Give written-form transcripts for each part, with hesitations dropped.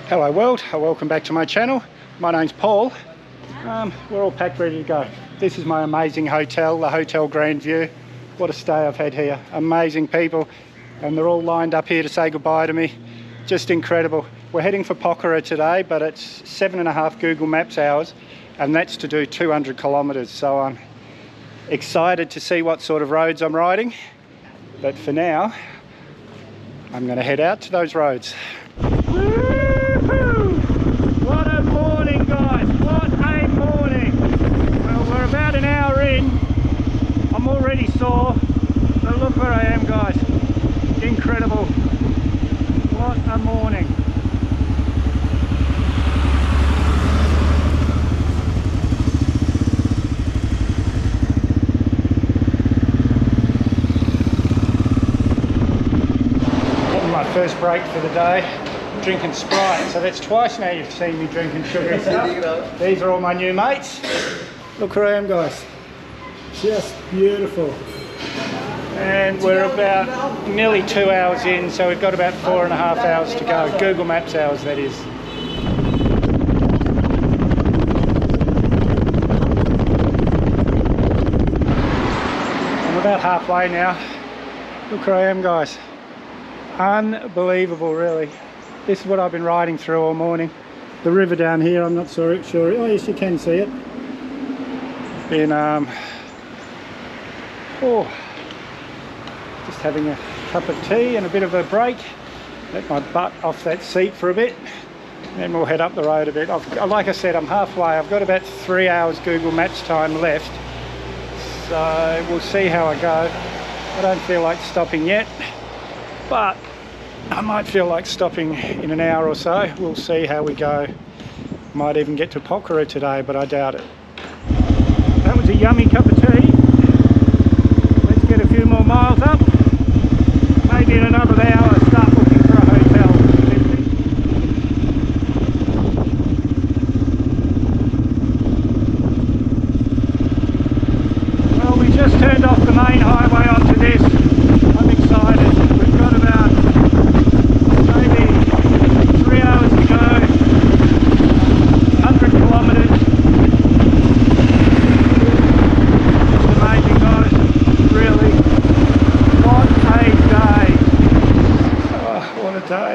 Hello world, welcome back to my channel. My name's Paul. We're all packed ready to go. This is my amazing hotel, the Hotel Grandview. What a stay I've had here. Amazing people, and they're all lined up here to say goodbye to me. Just incredible. We're heading for Pokhara today, but it's 7.5 Google Maps hours, and that's to do 200 kilometers. So I'm excited to see what sort of roads I'm riding. But for now, I'm going to head out to those roads. What a morning, guys, what a morning. Well, we're about an hour in. I'm already sore, but look where I am, guys. Incredible. What a morning. Having my first break for the day. Drinking Sprite, so that's twice now you've seen me drinking sugary stuff. These are all my new mates. Look where I am, guys. Just beautiful. And we're about nearly 2 hours in, so we've got about 4.5 hours to go. Google Maps hours, that is. I'm about halfway now. Look where I am, guys. Unbelievable, really. This is what I've been riding through all morning. The river down here, I'm not sure. Oh yes, you can see it. Been just having a cup of tea and a bit of a break. Let my butt off that seat for a bit. Then we'll head up the road a bit. Like I said, I'm halfway. I've got about 3 hours Google Maps time left. So we'll see how I go. I don't feel like stopping yet, but I might feel like stopping in an hour or so. We'll see how we go. Might even get to Pokhara today, but I doubt it. That was a yummy cup of tea. Let's get a few more miles up. Maybe in another hour start looking for a hotel. Well, we just turned off the main highway onto this. I'm excited. We've got about 3 hours to go, 100 kilometers. It's amazing, guys, really. What a day. Oh, what a day.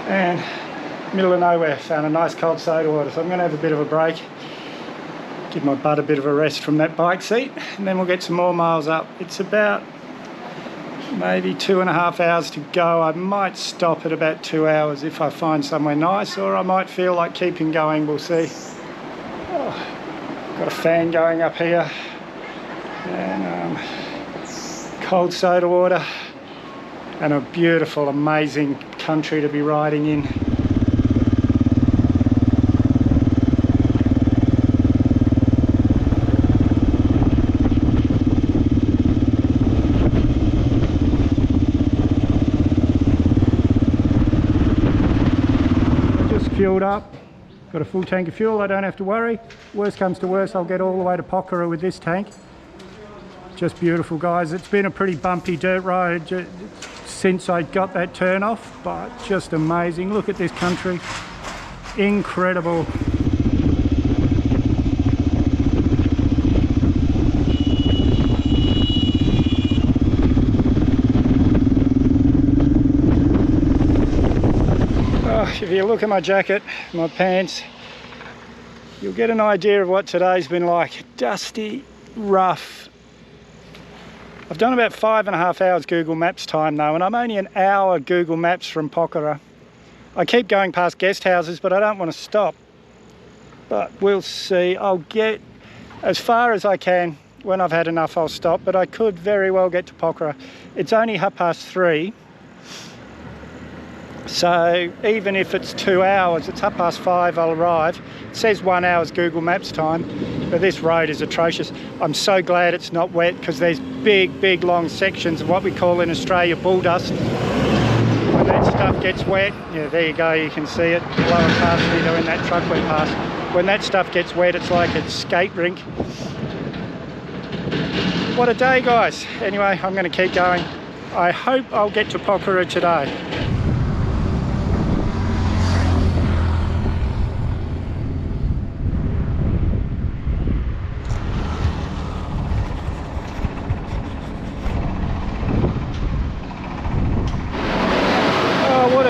And middle of nowhere, found a nice cold soda water, so I'm going to have a bit of a break, give my butt a bit of a rest from that bike seat, and then we'll get some more miles up. It's about maybe 2.5 hours to go. I might stop at about 2 hours if I find somewhere nice, or I might feel like keeping going. We'll see. Oh, got a fan going up here, and cold soda water, and a beautiful, amazing country to be riding in. Fueled up, got a full tank of fuel. I don't have to worry. Worst comes to worst, I'll get all the way to Pokhara with this tank. Just beautiful, guys. It's been a pretty bumpy dirt road since I got that turn off, but just amazing. Look at this country, incredible. If you look at my jacket, my pants, you'll get an idea of what today's been like. Dusty, rough. I've done about 5.5 hours Google Maps time though, and I'm only an hour Google Maps from Pokhara. I keep going past guest houses, but I don't want to stop. But we'll see. I'll get as far as I can. When I've had enough, I'll stop, but I could very well get to Pokhara. It's only 3:30. So even if it's 2 hours, it's 5:30, I'll arrive. It says 1 hour's Google Maps time, but this road is atrocious. I'm so glad it's not wet, because there's big long sections of what we call in Australia bull dust. When that stuff gets wet, yeah, there you go, you can see it blowing past me doing that truck went past. When that stuff gets wet, it's like a skate rink. What a day, guys. Anyway, I'm going to keep going. I hope I'll get to Pokhara today.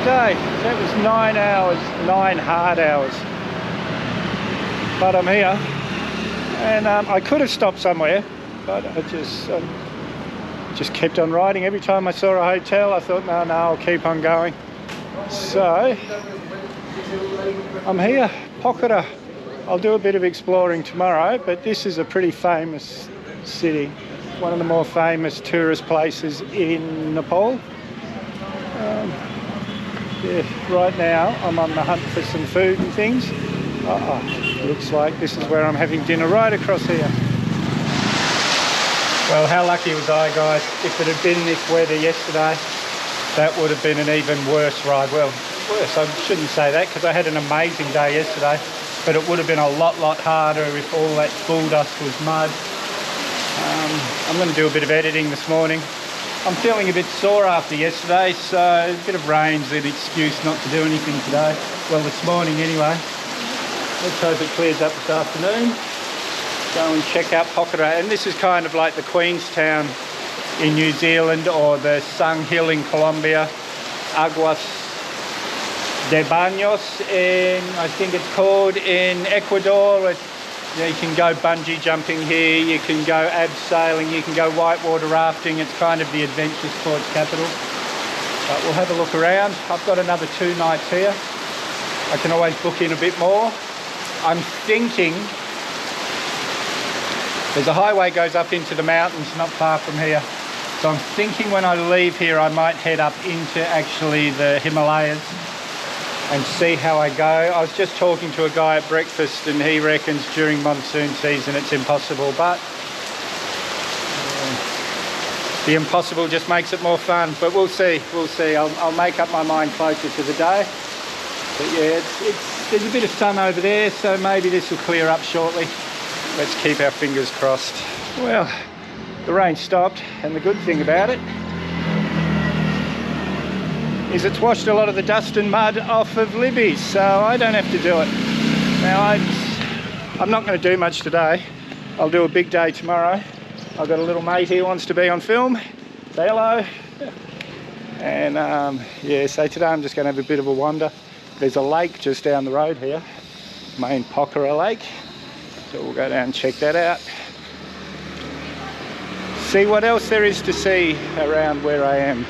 day. That was 9 hours, 9 hard hours. But I'm here, and I could have stopped somewhere, but I just kept on riding. Every time I saw a hotel, I thought, no, I'll keep on going. So I'm here, Pokhara. I'll do a bit of exploring tomorrow, but this is a pretty famous city, one of the more famous tourist places in Nepal. Yeah, right now I'm on the hunt for some food and things. Looks like this is where I'm having dinner, right across here. Well, how lucky was I, guys? If it had been this weather yesterday, that would have been an even worse ride. Well, worse, I shouldn't say that, because I had an amazing day yesterday, but it would have been a lot harder if all that bull dust was mud. I'm going to do a bit of editing this morning. I'm feeling a bit sore after yesterday, so a bit of rain's an excuse not to do anything today. Well, this morning anyway. Let's hope it clears up this afternoon. Go and check out Pokhara, and this is kind of like the Queenstown in New Zealand, or the Sung Hill in Colombia, Aguas de Baños in, I think it's called, in Ecuador. You can go bungee jumping here, you can go abseiling, you can go whitewater rafting. It's kind of the adventure sports capital. But we'll have a look around. I've got another 2 nights here. I can always book in a bit more. I'm thinking there's a highway goes up into the mountains not far from here. So I'm thinking when I leave here I might head up into actually the Himalayas and see how I go. I was just talking to a guy at breakfast, and he reckons during monsoon season it's impossible, but the impossible just makes it more fun. But we'll see. I'll make up my mind closer to the day. But yeah, there's a bit of sun over there, so maybe this will clear up shortly. Let's keep our fingers crossed. Well, the rain stopped, and the good thing about it is it's washed a lot of the dust and mud off of Libby, so I don't have to do it. Now, I'm not going to do much today. I'll do a big day tomorrow. I've got a little mate here who wants to be on film. Say hello. And yeah, so today I'm just going to have a bit of a wander. There's a lake just down the road here, main Pokhara Lake. So we'll go down and check that out. See what else there is to see around where I am.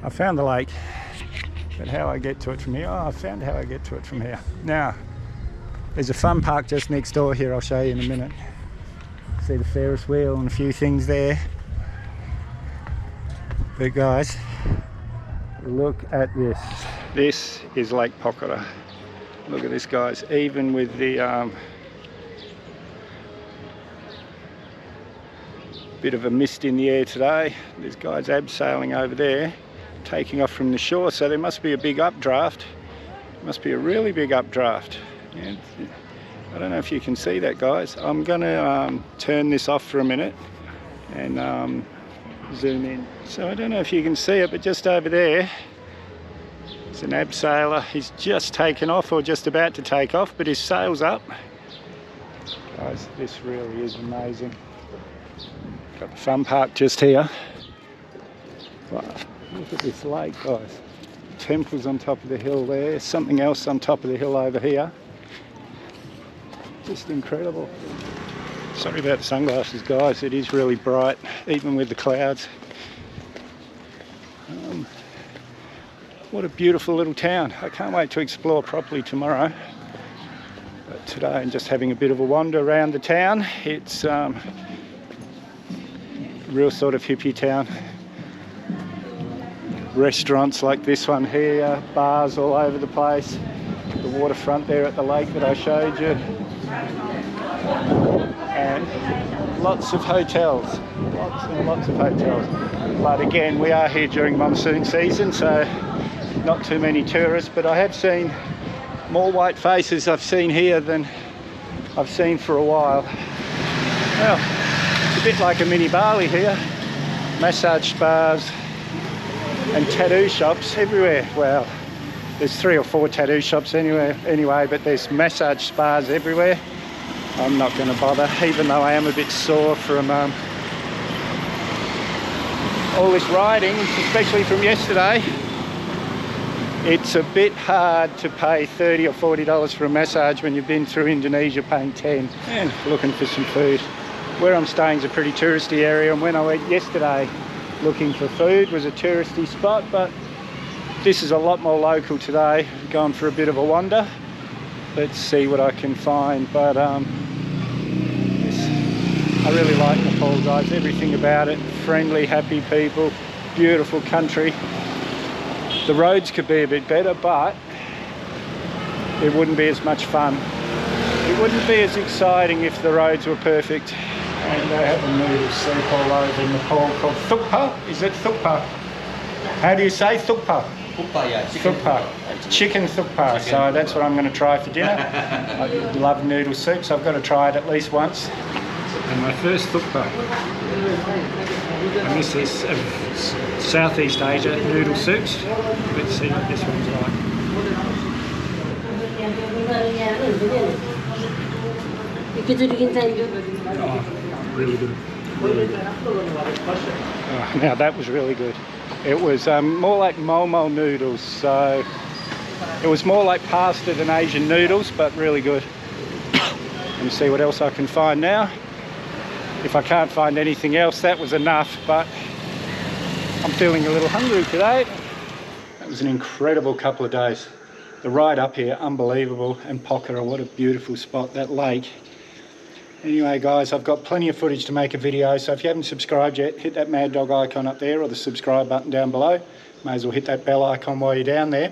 I found the lake, but how I get to it from here? Oh, I found how I get to it from here. Now, there's a fun park just next door here. I'll show you in a minute. See the Ferris wheel and a few things there. But guys, look at this. This is Lake Pokhara. Look at this, guys. Even with the bit of a mist in the air today, there's guys abseiling over there, taking off from the shore, so there must be a big updraft. Must be a really big updraft. Yeah, I don't know if you can see that, guys. I'm gonna turn this off for a minute and zoom in. So I don't know if you can see it, but just over there it's an abseiler. He's just taken off, or just about to take off, but his sail's up. Guys, this really is amazing. Got the fun park just here. Wow, look at this lake, guys. Temples on top of the hill there, something else on top of the hill over here. Just incredible. Sorry about the sunglasses, guys. It is really bright, even with the clouds. What a beautiful little town. I can't wait to explore properly tomorrow. But today I'm just having a bit of a wander around the town. It's a real sort of hippie town. Restaurants like this one here, bars all over the place. The waterfront there at the lake that I showed you. And lots of hotels. Lots and lots of hotels. But again, we are here during monsoon season, so not too many tourists, but I have seen more white faces I've seen here than I've seen for a while. Well, it's a bit like a mini Bali here. Massage spas and tattoo shops everywhere. Well, there's 3 or 4 tattoo shops anyway, but there's massage spas everywhere. I'm not going to bother, even though I am a bit sore from all this riding, especially from yesterday. It's a bit hard to pay $30 or $40 for a massage when you've been through Indonesia paying 10. And looking for some food. Where I'm staying is a pretty touristy area, and when I went yesterday looking for food was a touristy spot, but this is a lot more local today. Going for a bit of a wander. Let's see what I can find. But I really like Nepal, guys. Everything about it. Friendly, happy people, beautiful country. The roads could be a bit better, but it wouldn't be as much fun. It wouldn't be as exciting if the roads were perfect. And they have a noodle soup all over in Nepal called thukpa. Is it thukpa? How do you say thukpa? Thukpa, yeah. Chicken thukpa. So that's what I'm going to try for dinner. I love noodle soup, so I've got to try it at least once. And my first thukpa. And this is Southeast Asia noodle soups. Let's see what this one's like. Oh, really good. Really good. Oh, now that was really good. It was more like momo noodles, so it was more like pasta than Asian noodles, but really good. Let me see what else I can find now. If I can't find anything else, that was enough, but I'm feeling a little hungry today. That was an incredible couple of days. The ride up here, unbelievable, and Pokhara, what a beautiful spot, that lake. Anyway, guys, I've got plenty of footage to make a video, so if you haven't subscribed yet, hit that mad dog icon up there or the subscribe button down below. May as well hit that bell icon while you're down there.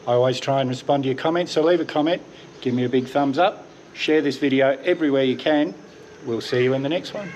I always try and respond to your comments, so leave a comment, give me a big thumbs up, share this video everywhere you can. We'll see you in the next one.